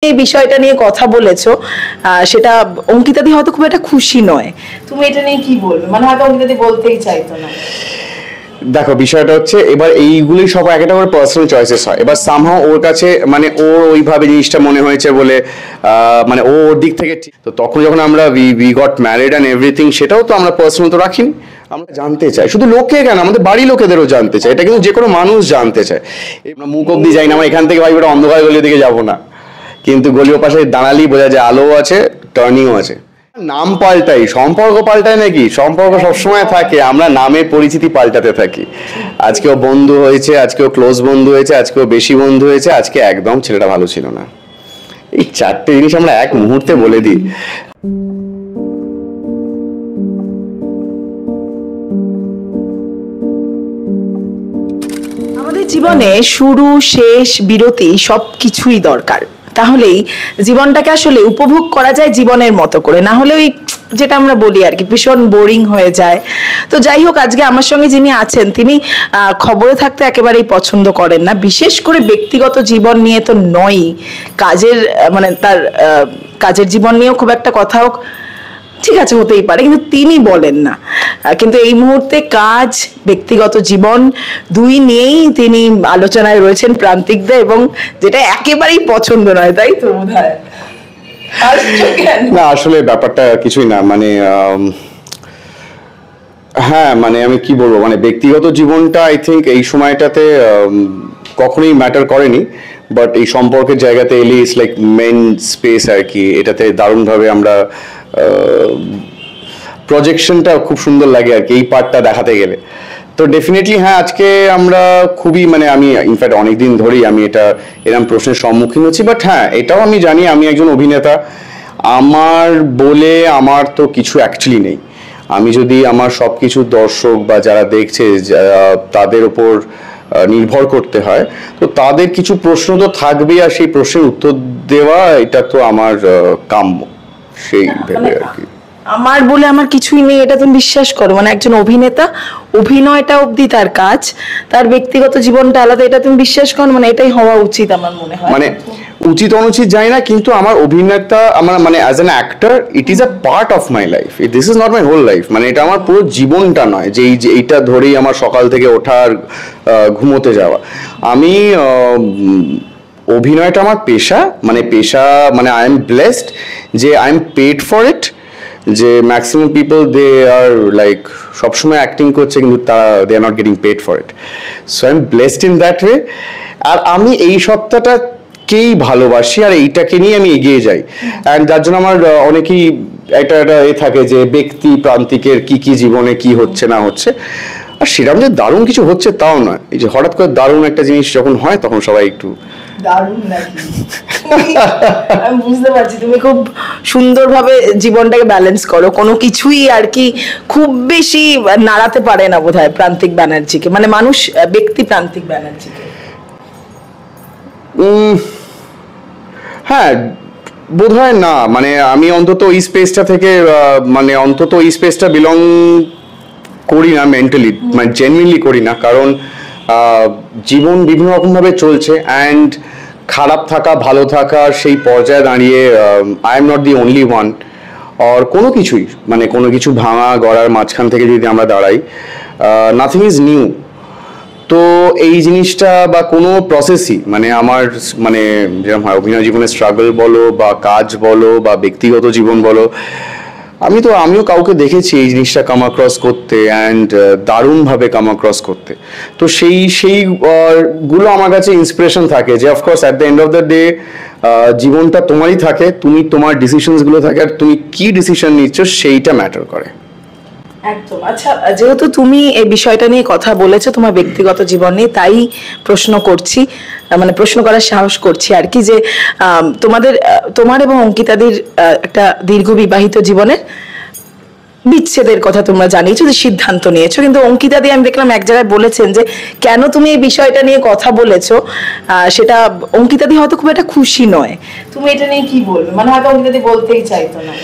এই বিষয়টা নিয়ে কথা বলেছো, সেটা অঙ্কিতাদি হয়তো খুব একটা খুশি নয়। তুমি এটা নিয়ে কি বলবে? মানে হয়তো অঙ্কিতাদি বলতেই চাইতো না। দেখো, বিষয়টা হচ্ছে এবার এইগুলি সব একটা করে পার্সোনাল চয়েসেস হয়। এবার সামহাও ওর কাছে মানে ওর ওইভাবে জিনিসটা মনে হয়েছে বলে মানে ওর দিক থেকে ঠিক। তো তখন যখন আমরা we got married and everything, সেটাও তো আমরা পার্সোনাল তো রাখিনি। আমরা জানতে চাই, শুধু লোকে কেন, আমাদের বাড়ির লোকেদেরও জানতে চাই। এটা কিন্তু যে কোনো মানুষ জানতে চায়। মুখ অব্দি যাই না, আমরা এখান থেকে ভাই ওটা অন্ধকার গলির দিকে যাবো না, কিন্তু গলির পাশে দাঁড়ালেই বোঝা যায় আলো আছে, টার্নিংও আছে। নাম পাল্টাই, সম্পর্ক পাল্টায় নাকি? সম্পর্ক সবসময় থাকে, আমরা নামের পরিচিতি পাল্টাতে থাকি। আজকেও বন্ধু হয়েছে, আজকেও ক্লোজ বন্ধু হয়েছে, আজকেও বেশি বন্ধু হয়েছে, আজকে একদম ছেলেটা ভালো ছিল না। এই চারটে জিনিস আমরা এক মুহূর্তে বলে দিই। আমাদের জীবনে শুরু, শেষ, বিরতি সবকিছুই দরকার। তাহলেই জীবনটাকে আসলে উপভোগ করা যায় জীবনের মতো করে, না হলে ওই যেটা আমরা বলি আর কি, ভীষণ বোরিং হয়ে যায়। তো যাই হোক, আজকে আমার সঙ্গে যিনি আছেন তিনি খবরে থাকতে একেবারেই পছন্দ করেন না, বিশেষ করে ব্যক্তিগত জীবন নিয়ে তো নয়ই, কাজের মানে তার কাজের জীবন নিয়েও খুব একটা কথা হোক ঠিক আছে হতেই পারে, কিন্তু তিনি বলেন না। কিন্তু এই মুহূর্তে কাজ, ব্যক্তিগত জীবন দুই নিয়েই তিনি আলোচনায় রয়েছেন প্রান্তিকদা, এবং যেটা একেবারেই পছন্দ নয়, তাই তো বোধহয়? না, আসলে ব্যাপারটা কিছুই না, মানে হ্যাঁ, মানে আমি কি বলবো, মানে ব্যক্তিগত জীবনটা আই থিঙ্ক এই সময়টাতে কখনোই ম্যাটার করেনি, বাট এই সম্পর্কের জায়গাতে এলে ইটস লাইক মেন স্পেস আর কি। এটাতে দারুণভাবে আমরা প্রজেকশনটা খুব সুন্দর লাগে আর কি, এই পার্টটা দেখাতে গেলে। তো ডেফিনেটলি হ্যাঁ, আজকে আমরা খুবই মানে আমি ইনফ্যাক্ট অনেকদিন ধরেই আমি এটা এরকম প্রশ্নের সম্মুখীন হচ্ছি, বাট হ্যাঁ এটাও আমি জানি আমি একজন অভিনেতা। আমার তো কিছু অ্যাকচুয়ালি নেই। আমি যদি আমার সব কিছু দর্শক বা যারা দেখছে তাদের উপর নির্ভর করতে হয়, তো তাদের কিছু প্রশ্ন তো থাকবেই, আর সেই প্রশ্নের উত্তর দেওয়া এটা তো আমার কাম্য, সেই ভেবে আর কি। আমার বলে আমার কিছুই নেই এটা তুমি বিশ্বাস করো? মানে একজন অভিনেতা, অভিনয়টা অবধি তার কাজ, তার ব্যক্তিগত জীবনটা আলাদা, এটা তুমি বিশ্বাস করো? মানে এটাই হওয়া উচিত আমার মনে হয়। মানে উচিত অনুচিত জানি না, কিন্তু আমার অভিনেতা, আমার মানে as an actor it is a part of my life, this is not my whole life. মানে এটা আমার পুরো জীবনটা নয় যে এইটা ধরেই আমার সকাল থেকে ওঠার ঘুমোতে যাওয়া। আমি অভিনয়টা আমার পেশা, মানে আই এম ব্লেসড যে I am paid for it. যে maximum people they are like সবসময় অ্যাক্টিং করছে, কিন্তু তারা they are not getting paid for it. So I am blessed in that way. আর আমি এই সপ্তাহটাকেই ভালোবাসি, আর এইটাকে নিয়ে আমি এগিয়ে যাই। অ্যান্ড যার জন্য আমার অনেকেই একটা থাকে যে ব্যক্তি প্রান্তিকের কি জীবনে কি হচ্ছে না হচ্ছে, আর সেরকম যে দারুণ কিছু হচ্ছে তাও নয়। এই যে হঠাৎ করে দারুণ একটা জিনিস যখন হয়, তখন সবাই একটু দারুণ নাকি? আমি বুঝতে পারছি তুমি খুব সুন্দরভাবে জীবনটাকে ব্যালেন্স করো, কোনো কিছুই আর কি খুব বেশি নাড়াতে পারে না বোধহয় প্রান্তিক ব্যানার্জিকে, মানে মানুষ ব্যক্তি প্রান্তিক ব্যানার্জিকে। হ্যাঁ, বোধহয় না, মানে আমি অন্তত এই স্পেসটা থেকে মানে অন্তত এই স্পেসটা বিলং করি না মেন্টালি, মানে জেনুইনলি করি না। কারণ জীবন বিভিন্ন রকমভাবে চলছে, অ্যান্ড খারাপ থাকা ভালো থাকার সেই পর্যায়ে দাঁড়িয়ে I am not the only one. আর কোনো কিছুই মানে কোনো কিছু ভাঙা গড়ার মাঝখান থেকে যদি আমরা দাঁড়াই, নাথিং ইজ নিউ। তো এই জিনিসটা বা কোনো প্রসেসই মানে আমার মানে যেরকম হয় অভিনয় জীবনে স্ট্রাগল বলো বা কাজ বলো বা ব্যক্তিগত জীবন বলো, আমিও কাউকে দেখেছি এই জিনিসটা কাম অ্যাক্রস করতে, অ্যান্ড দারুণভাবে কাম অ্যাক্রস করতে। তো সেই গুলো আমার কাছে ইন্সপিরেশন থাকে যে of course at the end of the day জীবনটা তোমারই থাকে, তুমি তোমার ডিসিশনসগুলো থাকে, আর তুমি কি ডিসিশন নিচ্ছ সেইটা ম্যাটার করে। একদম। আচ্ছা, যেহেতু তুমি এই বিষয়টা নিয়ে কথা বলেছো তোমার ব্যক্তিগত জীবন নিয়ে, তাই প্রশ্ন করছি, মানে প্রশ্ন করার সাহস করছি আর কি, যে তোমার এবং অঙ্কিতাদির একটা দীর্ঘ বিবাহিত জীবনের বিচ্ছেদের কথা তোমরা জানিয়েছো, যে সিদ্ধান্ত নিয়েছো, কিন্তু অঙ্কিতাদি আমি দেখলাম এক জায়গায় বলেছেন যে কেন তুমি এই বিষয়টা নিয়ে কথা বলেছো, সেটা অঙ্কিতাদি হয়তো খুব একটা খুশি নয়। তুমি এটা নিয়ে কি বলবে? মানে হয়তো অঙ্কিতাদি বলতেই চাইতো না।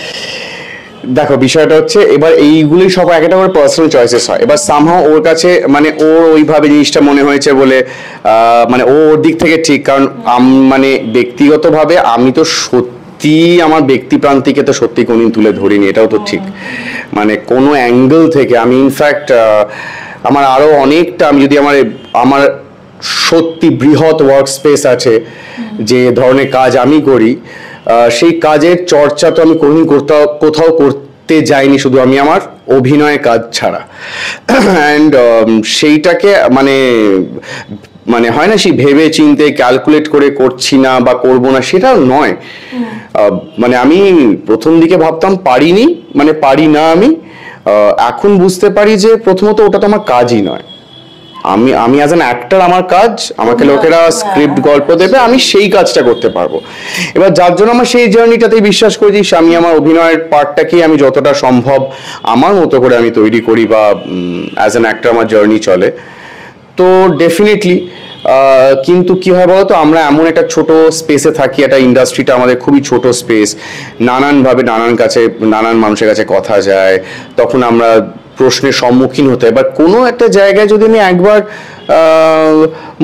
দেখো বিষয়টা হচ্ছে এবার এইগুলি সব একটা করে পার্সোনাল চয়েসেস হয়। এবার সামহাও ওর কাছে মানে ওর ওইভাবে জিনিসটা মনে হয়েছে বলে মানে ওর দিক থেকে ঠিক, কারণ মানে ব্যক্তিগতভাবে আমি তো সত্যি আমার ব্যক্তি প্রান্তিকে তো সত্যি কোনদিন তুলে ধরিনি, এটাও তো ঠিক। মানে কোনো অ্যাঙ্গেল থেকে আমি ইনফ্যাক্ট আমার আরো অনেকটা, আমি যদি আমার সত্যি বৃহৎ ওয়ার্ক স্পেস আছে যে ধরনের কাজ আমি করি, সেই কাজের চর্চা তো আমি কোনোদিন কোথাও করতে যাইনি, শুধু আমি আমার অভিনয়ের কাজ ছাড়া। অ্যান্ড সেইটাকে মানে মানে হয় না সেই ভেবে চিনতে ক্যালকুলেট করে করছি না বা করবো না, সেটাও নয়। মানে আমি প্রথম দিকে ভাবতাম পারিনি, মানে পারি না আমি। এখন বুঝতে পারি যে প্রথমত ওটা তো আমার কাজই নয়। আমি অ্যাজ অ্যান অ্যাক্টর আমার কাজ, আমাকে লোকেরা স্ক্রিপ্ট গল্প দেবে, আমি সেই কাজটা করতে পারবো। এবার যার জন্য আমার সেই জার্নিটাতেই বিশ্বাস করেছি আমি আমার অভিনয়ের পার্টটাকেই আমি যতটা সম্ভব আমার মতো করে আমি তৈরি করি বা অ্যাজ অ্যান অ্যাক্টর আমার জার্নি চলে। তো ডেফিনেটলি কিন্তু কি হয় বলতো, আমরা এমন একটা ছোট স্পেসে থাকি, একটা ইন্ডাস্ট্রিটা আমাদের খুবই ছোট স্পেস, নানানভাবে নানান মানুষের কাছে কথা যায়, তখন আমরা প্রশ্নের সম্মুখীন হতে হয়। এবার কোনো একটা জায়গায় যদি আমি একবার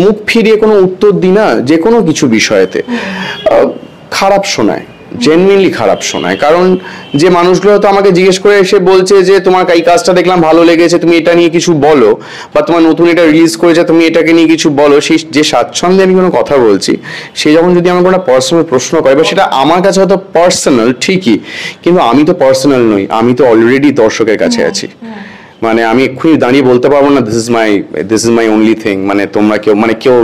মুখ ফিরিয়ে কোনো উত্তর দিই না যে কোনো কিছু বিষয়েতে, খারাপ শোনায়, জেনুইনলি খারাপ শোনায়। কারণ যে মানুষগুলো তো আমাকে জিজ্ঞেস করে এসে বলছে যে তোমার এই কাজটা দেখলাম ভালো লেগেছে, তুমি এটা নিয়ে কিছু বলো, বা তোমার নতুন এটা রিলিজ করেছে তুমি এটাকে নিয়ে কিছু বলো, সেই যে স্বাচ্ছন্দ্যে আমি কোনো কথা বলছি, সে যখন যদি আমার কোনো পার্সোনাল প্রশ্ন করে, বা সেটা আমার কাছে হয়তো পার্সোনাল ঠিকই, কিন্তু আমি তো পার্সোনাল নই, আমি তো অলরেডি দর্শকের কাছে আছি। মানে আমি এক্ষুনি দাঁড়িয়ে বলতে পারবো না this is my only thing, মানে তোমরা কেউ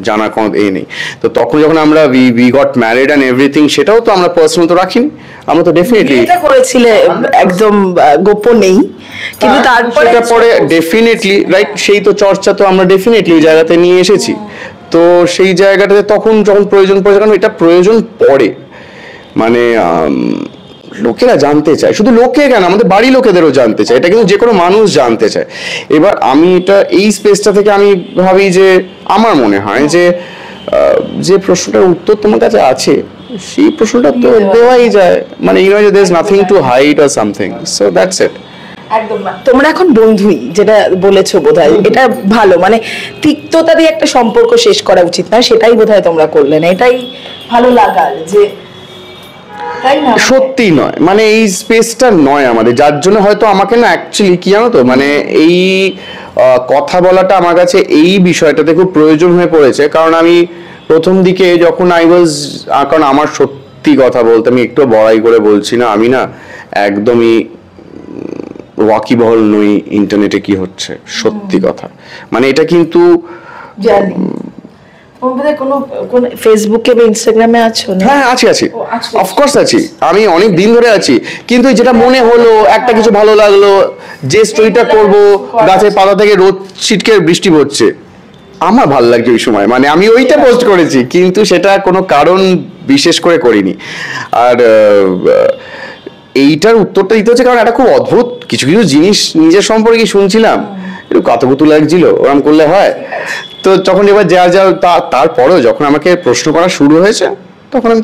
জানার কোনো নেই। তো তখন যখন আমরা we got married and everything, সেটাও তো আমরা পার্সোনাল তো রাখিনি, আমরা তো ডেফিনেটলি এটা করেছিলে একদম গোপনেই, কিন্তু তারপরে ডেফিনেটলি রাইট, সেই তো চর্চা তো আমরা ডেফিনেটলি ওই জায়গাতে নিয়ে এসেছি। তো সেই জায়গাটাতে তখন যখন প্রয়োজন পড়ে, কারণ এটা প্রয়োজন পড়ে, মানে লোকেরা জানতে চায়, শুধু লোকে কেন আমাদের বাড়ি লোকেদেরও জানতে চায়, এটা কিন্তু যে কোনো মানুষ জানতে চায়। এবার আমি এটা এই স্পেসটা থেকে আমি ভাবি যে আমার মনে হয় যে প্রশ্নটার উত্তর তোমার কাছে আছে, সেই প্রশ্নটা তো দেওয়াই যায়, মানে you know there is nothing to hide or something, so that's it. একদম না, তোমরা এখন বন্ধুই, যেটা বলেছো বোধহয় এটা ভালো, মানে তিক্ততা দিয়ে একটা সম্পর্ক শেষ করা উচিত না, সেটাই বোধহয় তোমরা করলে না, এটাই ভালো লাগার যে সত্যি নয়, মানে এই স্পেসটা নয় আমাদের, যার জন্য হয়তো আমাকে না অ্যাকচুয়ালি কি জানো তো, মানে এই কথা বলাটা আমার কাছে এই বিষয়টাতে খুব প্রয়োজন হয়ে পড়েছে। কারণ আমি প্রথম দিকে যখন কারণ আমার সত্যি কথা বলতে, আমি একটু বড়াই করে বলছি না, আমি না একদমই ওয়াকিবহল নই ইন্টারনেটে কি হচ্ছে, সত্যি কথা। মানে এটা কিন্তু জানি ফেসবুকে বা ইনস্টাগ্রামে আছো না? হ্যাঁ আছি, অফকোর্স আছি, আমি অনেক দিন ধরে আছি। কিন্তু যেটা মনে হলো একটা কিছু ভালো লাগলো, যে স্টোরিটা করব, গাছের পাতা থেকে রোদ ছিটকে বৃষ্টি পড়ছে, আমার ভালো লাগছে ওই সময়, মানে আমি ওইটা পোস্ট করেছি, কিন্তু সেটা কোনো কারণ বিশেষ করে করিনি। আর এইটার উত্তরটা দিতে হচ্ছে কারণ এটা খুব অদ্ভুত কিছু জিনিস নিজের সম্পর্কে শুনছিলাম, একটু কাতুকুতু লাগছিল, ওরম করলে হয়। তো যখন এবার তারপরেও যখন আমাকে প্রশ্ন করা শুরু হয়েছে, তখন আমি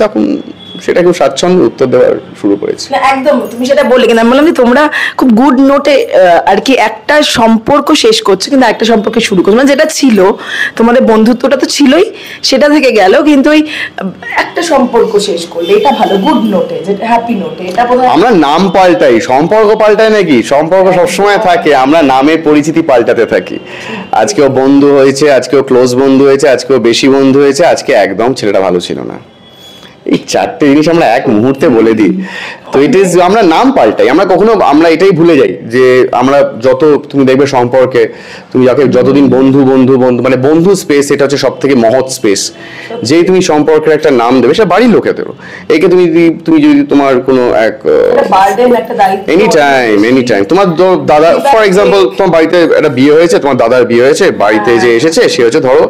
সেটা খুব স্বাচ্ছন্দ্যে উত্তর দেওয়ার শুরু করেছি। একদম, তুমি সেটা বললে, কিন্তু আমি বললাম যে তোমরা খুব গুড নোটে আর কি একটা সম্পর্ক শেষ করছো, কিন্তু একটা সম্পর্কে শুরু করছো, মানে যেটা ছিল তোমাদের বন্ধুত্বটা তো ছিলই, সেটা থেকে গেল, কিন্তু ওই একটা সম্পর্ক শেষ করলে, এটা ভালো, গুড নোটে, যেটা হ্যাপি নোটে। এটা বোধহয় আমরা নাম পাল্টাই, সম্পর্ক পাল্টায় নাকি? সম্পর্ক সবসময় থাকে, আমরা নামের পরিচিতি পাল্টাতে থাকি। আজকেও বন্ধু হয়েছে, আজকেও ক্লোজ বন্ধু হয়েছে, আজকেও বেশি বন্ধু হয়েছে, আজকে একদম ছেলেটা ভালো ছিল না। এই চারটে জিনিস আমরা এক মুহূর্তে বলে দিই। তো ইট ইজ, আমরা নাম পাল্টাই, আমরা এটাই ভুলে যাই যে আমরা তুমি দেখবে সম্পর্কে, তুমি যাকে যতদিন বন্ধু মানে বন্ধু স্পেস, এটা হচ্ছে সব থেকে মহৎ স্পেস। যেই তুমি সম্পর্কের একটা নাম দেবে, সেটা বাড়ির লোকেদেরও, একে তুমি যদি তোমার কোনো এনি টাইম তোমার দাদা, ফর এক্সাম্পল তোমার বাড়িতে একটা বিয়ে হয়েছে, তোমার দাদার বিয়ে হয়েছে, বাড়িতে যে এসেছে সে হচ্ছে ধরো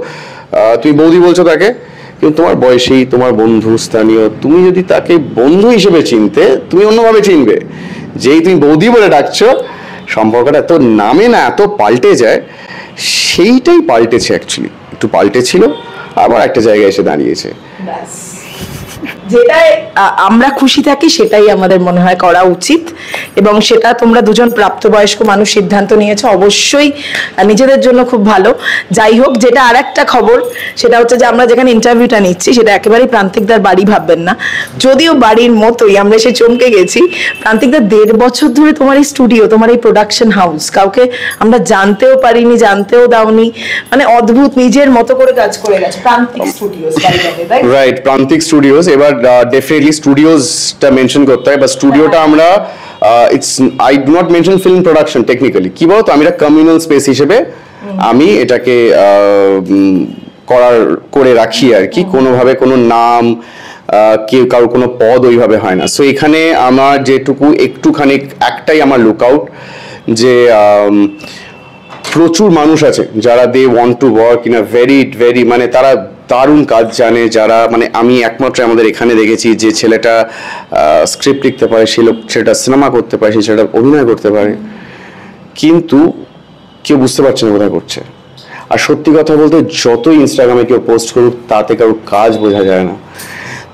তুমি বৌদি বলছো তাকে, কিন্তু তোমার বয়সী, তোমার বন্ধু স্থানীয়, তুমি যদি তাকে বন্ধু হিসেবে চিনতে, তুমি অন্যভাবে চিনবে। যেই তুমি বৌদি বলে ডাকছো, সম্পর্কটা এত নামে না এত পাল্টে যায়, সেইটাই পাল্টেছে অ্যাকচুয়ালি, একটু পাল্টেছিল, আবার একটা জায়গায় এসে দাঁড়িয়েছে। যেটাই আমরা খুশি থাকি সেটাই আমাদের মনে হয় করা উচিত, এবং সেটা তোমরা দুজন প্রাপ্তবয়স্ক মানুষ সিদ্ধান্ত নিয়েছো, অবশ্যই নিজেদের জন্য খুব ভালো। যাই হোক, যেটা আর একটা খবর সেটা হচ্ছে যে আমরা যেখানে ইন্টারভিউটা নিচ্ছি সেটা একেবারেই প্রান্তিকদার বাড়ি ভাববেন না, যদিও বাড়ির মতোই। আমরা এসে চমকে গেছি, প্রান্তিকদার 1.5 বছর ধরে তোমার এই স্টুডিও, তোমার এই প্রোডাকশন হাউস, কাউকে আমরা জানতেও পারিনি, জানতেও দাওনি, মানে অদ্ভুত, নিজের মতো করে কাজ করে গেছে প্রান্তিক স্টুডিওস। রাইট, প্রান্তিক স্টুডিওস। এবার ডেফিনেটলি স্টুডিওসটা মেনশন করতে হয়, বা স্টুডিওটা আমরা it's I do not mention film production technically, কি বলতো, আমি এটা কমিউনাল স্পেস হিসেবে আমি এটাকে করে রাখি আর কি। কোনোভাবে কোনো নাম, কেউ কারোর কোনো পদ ওইভাবে হয় না। সো এখানে আমার যেটুকু একটুখানি একটাই আমার লুক আউট, যে প্রচুর মানুষ আছে যারা they want to work in a very মানে তারা দারুণ কাজ জানে, যারা মানে আমি একমাত্র আমাদের এখানে দেখেছি যে ছেলেটা স্ক্রিপ্ট লিখতে পারে, সেটা সিনেমা করতে পারে, সে ছেলেটা অভিনয় করতে পারে, কিন্তু কেউ বুঝতে পারছে না কোথায় করছে। আর সত্যি কথা বলতে যতই ইনস্টাগ্রামে কেউ পোস্ট করুক তাতে কারোর কাজ বোঝা যায় না।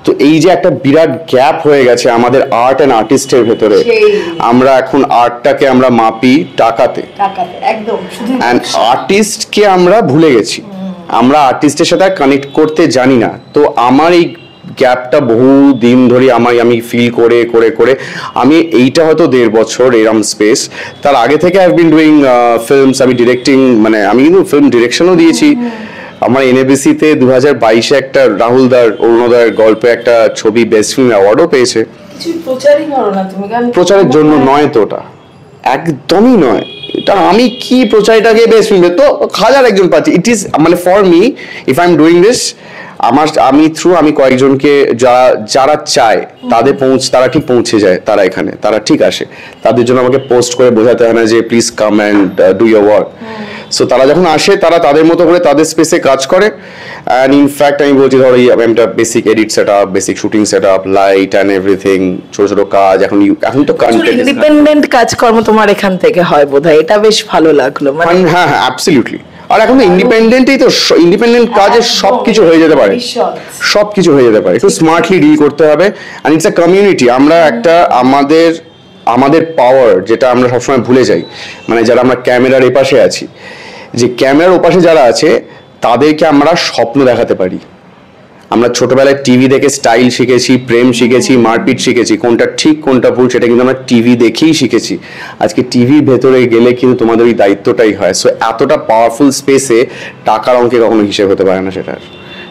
তো এই যে একটা বিরাট গ্যাপ হয়ে গেছে আমাদের আর্ট অ্যান্ড আর্টিস্টের ভেতরে, আমরা এখন আর্টটাকে আমরা মাপি টাকাতে, অ্যান্ড আর্টিস্টকে আমরা ভুলে গেছি, আমরা আর্টিস্টের সাথে কানেক্ট করতে জানি না। তো আমার এই গ্যাপটা বহু দিন ধরে আমি ফিল করে করে করে আমি এইটা হয়তো 1.5 বছর এরম স্পেস। তার আগে থেকে I have been doing films, আমি ডিরেক্টিং, মানে আমি কিন্তু ফিল্ম ডিরেকশনও দিয়েছি। আমার এনএবিসিতে 2022-এ একটা রাহুলদার অরুণোদয়ের গল্পে একটা ছবি বেস্ট ফিল্ম অ্যাওয়ার্ডও পেয়েছে। প্রচারের জন্য নয় তো, ওটা একদমই নয়, এটা আমি কি প্রচারটাকে বেস্ট ফিল্ম তো হাজার একজন পাচ্ছি। ইট ইজ মানে for me, if I am doing this, আমি কয়েকজনকে যারা চায় তারা ঠিক পৌঁছে যায়, তারা এখানে তারা ঠিক আসে, তাদের জন্য আমাকে পোস্ট করে বোঝাতে হয় না যে please come and do your work. So তারা যখন আসে তারা তাদের মতো করে তাদের স্পেসে কাজ করে। অ্যান্ড ইনফ্যাক্ট আমি বলছি, ধরো একটা basic edit set up, basic shooting set up, light and everything, ছোট ছোট কাজ, এখন তো কন্টেন্ট ইন্ডিপেন্ডেন্ট কাজকর্ম তোমার এখান থেকে হয় বোধহয়, এটা বেশ ভালো লাগলো। হ্যাঁ, অ্যাবসলিউটলি। আর এখন তো ইন্ডিপেন্ডেন্টই তো, ইন্ডিপেন্ডেন্ট কাজে সবকিছু হয়ে যেতে পারে, সবকিছু হয়ে যেতে পারে, একটু স্মার্টলি ডিল করতে হবে। And it's a community. আমরা একটা আমাদের পাওয়ার যেটা আমরা সবসময় ভুলে যাই, মানে যারা আমরা ক্যামেরার এপাশে আছি, যে ক্যামেরার ওপাশে যারা আছে তাদেরকে আমরা স্বপ্ন দেখাতে পারি। আমরা ছোটবেলায় টিভি দেখে স্টাইল শিখেছি, প্রেম শিখেছি, মারপিট শিখেছি, কোনটা ঠিক কোনটা ভুল সেটা কিন্তু আমরা টিভি দেখেই শিখেছি। আজকে টিভির ভেতরে গেলে কিন্তু তোমাদের ওই দায়িত্বটাই হয়। সো এতটা পাওয়ারফুল স্পেসে টাকার অঙ্কে কখনো হিসেব হতে পারে না সেটার।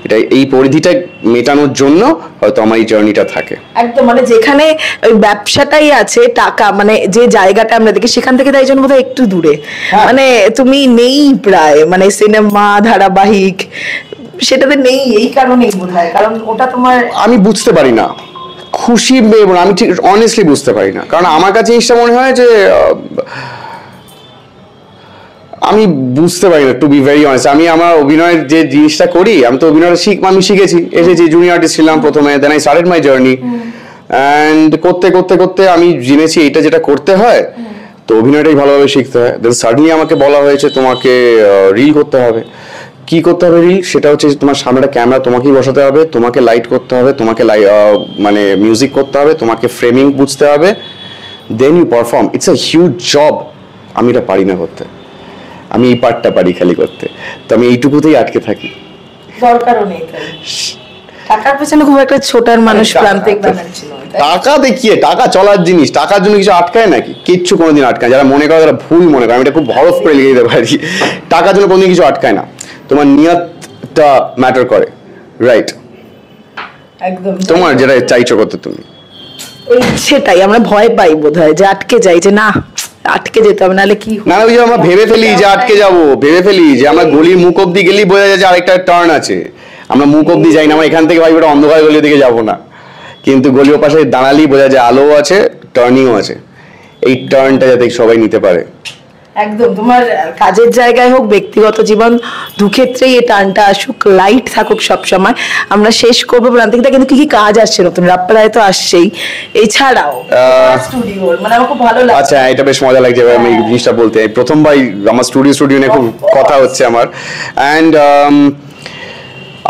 এটা এই পরিধিটা মেটানোর জন্য হয়তো আমার এই জার্নিটা থাকে। একদম, মানে যেখানে ওই ব্যবসাটাই আছে, টাকা মানে যে জায়গাটা আমরা দেখি সেখান থেকে তাই জন্য বোধহয় একটু দূরে, মানে তুমি নেই প্রায়, মানে সিনেমা ধারাবাহিক সেটাতে নেই, এই কারণেই বোধহয়, কারণ ওটা তোমার আমি বুঝতে পারি না, খুশি আমি ঠিক অনেস্টলি বুঝতে পারি না। কারণ আমার কাছে জিনিসটা মনে হয় যে আমি বুঝতে পারি না, টু বি ভেরি অনেস্ট। আমি আমার অভিনয়ের যে জিনিসটা করি, আমি তো অভিনয়টা আমি শিখেছি, এসেছি, জুনিয়র আর্টিস্ট ছিলাম প্রথমে, then I started my journey, and করতে করতে করতে আমি জেনেছি এটা যেটা করতে হয়, তো অভিনয়টাই ভালোভাবে শিখতে হয়। দেন সাডেনলি আমাকে বলা হয়েছে তোমাকে রিল করতে হবে। কি করতে হবে রিল? সেটা হচ্ছে তোমার সামনে একটা ক্যামেরা তোমাকেই বসাতে হবে, তোমাকে লাইট করতে হবে, তোমাকে মানে মিউজিক করতে হবে, তোমাকে ফ্রেমিং বুঝতে হবে, then you perform. It's a huge job. আমি এটা পারি না করতে, আমি এই পার্টটা পারি খালি করতে, তো আমি এইটুকুতেই আটকে থাকি। দরকারও নেই টাকার পেছনে খুব একটা ছোটার মানুষ প্রান্তিক বানাচ্ছিল। টাকা দেখিয়ে, টাকা চলার জিনিস, টাকার জন্য কিছু আটকায় নাকি? কিচ্ছু কোনোদিন আটকায়। যারা মনে করে তারা ভুল মনে করে, আমি এটা খুব হরফ করে লিখে দিতে পারি। টাকার জন্য কোনোদিন কিছু আটকায় না, তোমার নিয়তটা ম্যাটার করে, রাইট? একদম, তোমার যেটা চাইছো করতে তুমি, সেটাই আমরা ভয় পাই বোধহয়, যে আটকে যাই, যে না আটকে যেতে হবে, নাহলে কি না ওই যে আমরা ভেবে ফেলি যে আটকে যাবো, ভেবে ফেলি যে আমরা গলির মুখ অব্দি গেলেই বোঝা যায় যে আরেকটা টার্ন আছে, আমরা মুখ অব্দি যাই না, আমরা এখান থেকে ভাই ওটা অন্ধকার গলির দিকে যাবো না, কিন্তু গলির পাশে দাঁড়ালেই বোঝা যায় আলোও আছে, টার্নিংও আছে। এই টার্নটা যাতে সবাই নিতে পারে। একদম, তোমার কাজের জায়গায় হোক, ব্যক্তিগত জীবন, দুক্ষেত্রেই এই টার্নটা আসুক, লাইট থাকুক সবসময়। আমরা শেষ করবো প্রান্তিকদা, কিন্তু কি কি কাজ আসছে নতুন? রাপ্পারায় তো আসছেই, এছাড়াও স্টুডিওর, মানে আমার খুব ভালো লাগছে। আচ্ছা, এটা বেশ মজা লাগছে আমি এই জিনিসটা বলতে। প্রথমবার আমার স্টুডিও নিয়ে খুব কথা হচ্ছে আমার। অ্যান্ড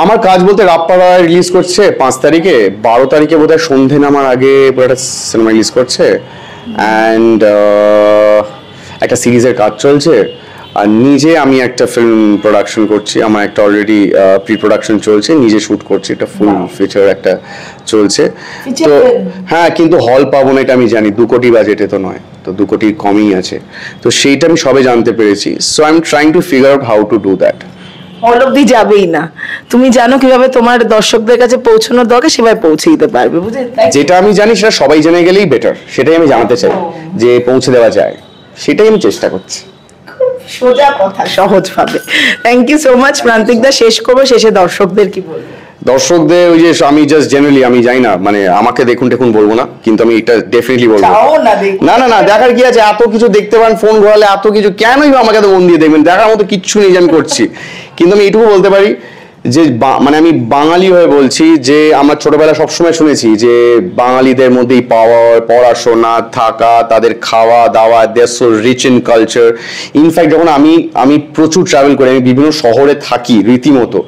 আমার কাজ বলতে রাপ্পারায় রিলিজ করছে 5 তারিখে, 12 তারিখে বোধহয় সন্ধে নামার আগে একটা সিনেমা রিলিজ করছে। অ্যান্ড একটা সিরিজের কাজ চলছে, আর নিজে আমি একটা ফিল্ম প্রোডাকশন করছি, আমার একটা অলরেডি প্রি প্রোডাকশন চলছে, নিজে শুট করছি, একটা ফুল ফিচার একটা চলছে। তো হ্যাঁ, কিন্তু হল পাবো না এটা আমি জানি, 2 কোটি বাজেটে তো নয়, তো 2 কোটির কমই আছে, তো সেইটা আমি সবে জানতে পেরেছি। So I am trying to figure out how to do that. হল অব্দি যাবেই না, তুমি জানো কিভাবে তোমার দর্শকদের কাছে পৌঁছানোর দরকার, সেভাবে পৌঁছে দিতে পারবে, বুঝলে? যেটা আমি জানি সেটা সবাই জেনে গেলেই বেটার, সেটাই আমি জানাতে চাই যে পৌঁছে দেওয়া যায়, সেটাই আমি চেষ্টা করছি। সোজা কথা, সহজ ভাবে। থ্যাংক ইউ সো মাচ প্রান্তিক দা। শেষ করবো, শেষে দর্শকদের কি বলবো? দর্শকদের ওই যে আমি জাস্ট জেনারেলি আমি জানি না, মানে আমাকে দেখুন বলবো না, কিন্তু আমি এটা ডেফিনেটলি বলবো। না না না, দেখার কি আছে, এত কিছু দেখতে পারেন, ফোন ঘোরালে এত কিছু, কেনই আমাকে তো মন দিয়ে দেখবেন, দেখার মতো কিচ্ছু নেই যে আমি করছি। কিন্তু আমি এটুকু বলতে পারি যে মানে আমি বাঙালি হয়ে বলছি যে আমরা ছোটবেলা সবসময় শুনেছি যে বাঙালিদের মধ্যেই পাওয়ার, পড়াশোনা, থাকা, তাদের খাওয়া দাওয়া, they are so rich in culture. In fact যখন আমি প্রচুর ট্রাভেল করি, আমি বিভিন্ন শহরে থাকি রীতিমতো,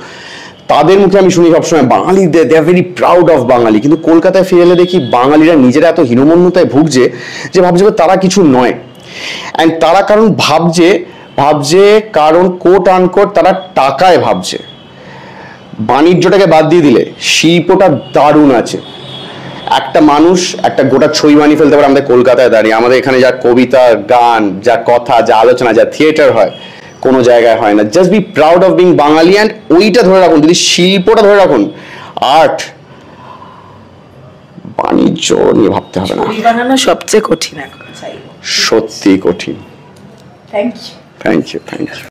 তাদের মুখে আমি শুনি সবসময় বাঙালিদের, দে আর ভেরি প্রাউড অফ বাঙালি। কিন্তু কলকাতায় ফিরে এলে দেখি বাঙালিরা নিজেরা এত হীনমন্যতায় ভুগছে যে ভাবছে তারা কিছু নয়। অ্যান্ড তারা কারণ ভাবছে কারণ কোট আনকোট তারা টাকায় ভাবছে। বাণিজ্যটাকে বাদ দিয়ে দিলে শিল্পটা দারুণ আছে। একটা মানুষ একটা গোটা ছবি বানিয়ে ফেলতে পারে আমাদের কলকাতায় দাঁড়িয়ে। আমাদের এখানে যা কবিতা, গান, যা কথা, যা আলোচনা, যা থিয়েটার হয়, কোনো জায়গায় হয় না। Just be proud of being Bangali, and ওইটা ধরে রাখুন। যদি শিল্পটা ধরে রাখুন, আর্ট, বাণিজ্য নিয়ে ভাবতে হবে না। বানানো সবচেয়ে কঠিন এখন, সত্যি কঠিন। Thank you. Thank you.